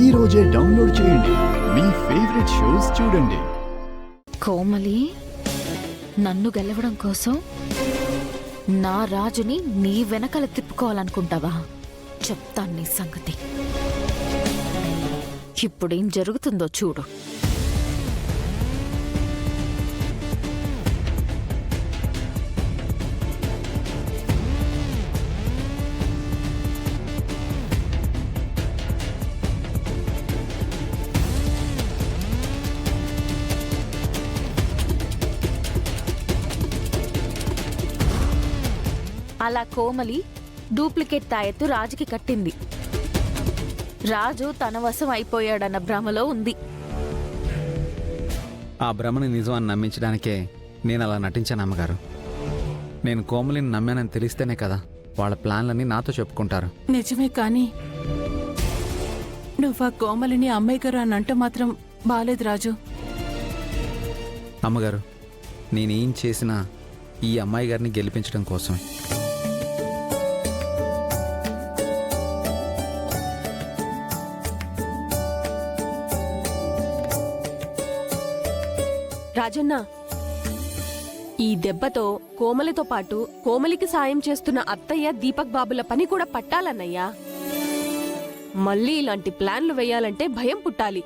ఈ రోజే డౌన్లోడ్ చేయండి. మీ ఫేవరెట్ షోస్ చూడండి. కోమలి, నన్ను గెలవడం కోసం నా రాజుని నీ వెనకాల తిప్పుకోవాలనుకుంటావా? చెప్తాను నీ సంగతి. ఇప్పుడేం జరుగుతుందో చూడు. అలా కోమలి డూప్లికేట్ తాయెత్తు రాజుకి కట్టింది. రాజు తన వశం అయిపోయాడన్న భ్రమలో ఉంది. ఆ భ్రమని నిజం అని నమ్మించడానికే నేను అలా నటించాను అమ్మగారు. నేను కోమలిని నమ్మానని తెలిస్తేనే కదా వాళ్ళ ప్లాన్లన్నీ నాతో చెప్పుకుంటారు. నిజమే, కానీ నువ్వు ఆ కోమలిని అమ్మాయి గారు అని అంటే మాత్రం బాలేదు రాజు. అమ్మగారు, నేనేం చేసినా ఈ అమ్మాయి గారిని గెలిపించడం కోసమే. రాజన్న, ఈ దెబ్బతో కోమలితో పాటు కోమలికి సాయం చేస్తున్న అత్తయ్య దీపక్ బాబుల పని కూడా పట్టాలన్నయ్యా. మళ్ళీ ఇలాంటి ప్లాన్లు వేయాలంటే భయం పుట్టాలి.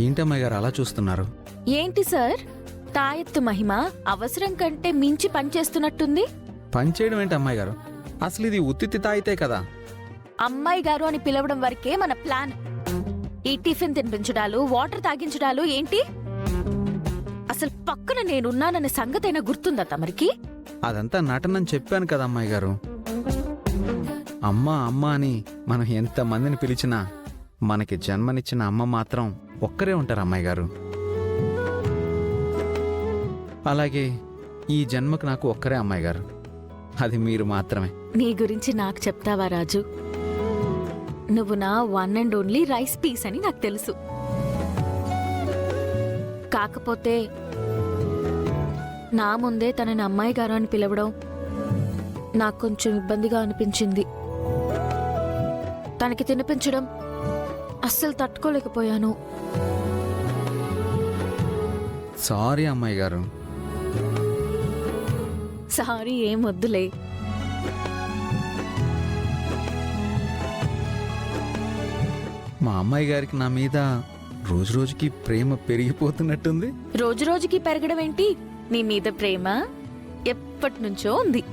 ఏంటమ్మాయి గారు అలా చూస్తున్నారు? ఏంటి సార్, తాయెత్తు మహిమ అవసరం కంటే మించి పనిచేస్తున్నట్టుంది. పనిచేయడం ఏంటి అమ్మాయి గారు? అసలు ఇది ఉత్తిత్తి తాయితే కదా. అమ్మాయి గారు అని పిలవడం వరకే మన ప్లాన్. ఈ టిఫిన్ తినిపించడాలు, వాటర్ తాగించడాలు ఏంటి? అసలు పక్కన నేనున్నాననే సంగతైనా గుర్తుందా తమరికి? అదంతా నటనని చెప్పాను కదా అమ్మాయి గారు. అమ్మ అమ్మ అని మనం ఎంతమందిని పిలిచినా మనకి జన్మనిచ్చిన అమ్మ మాత్రం ఒక్కరే ఉంటారు అమ్మాయి గారు. అలాగే ఈ జన్మకు నాకు ఒక్కరే అమ్మాయి గారు, అది మీరు మాత్రమే. నీ గురించి నాకు చెప్తావా రాజు? నువ్వు నా one and only rice piece అని నాకు తెలుసు. కాకపోతే నా ముందే తనని అమ్మాయి గారు అని పిలవడం నాకు కొంచెం ఇబ్బందిగా అనిపించింది. తనకి తినిపించడం అస్సలు తట్టుకోలేకపోయాను. సారీ అమ్మాయి గారు. సారీ ఏం వద్దులే. మా అమ్మాయి గారికి నా మీద రోజు రోజుకి ప్రేమ పెరిగిపోతున్నట్టుంది. రోజు రోజుకి పెరగడం ఏంటి? నీ మీద ప్రేమ ఎప్పటి నుంచో ఉంది.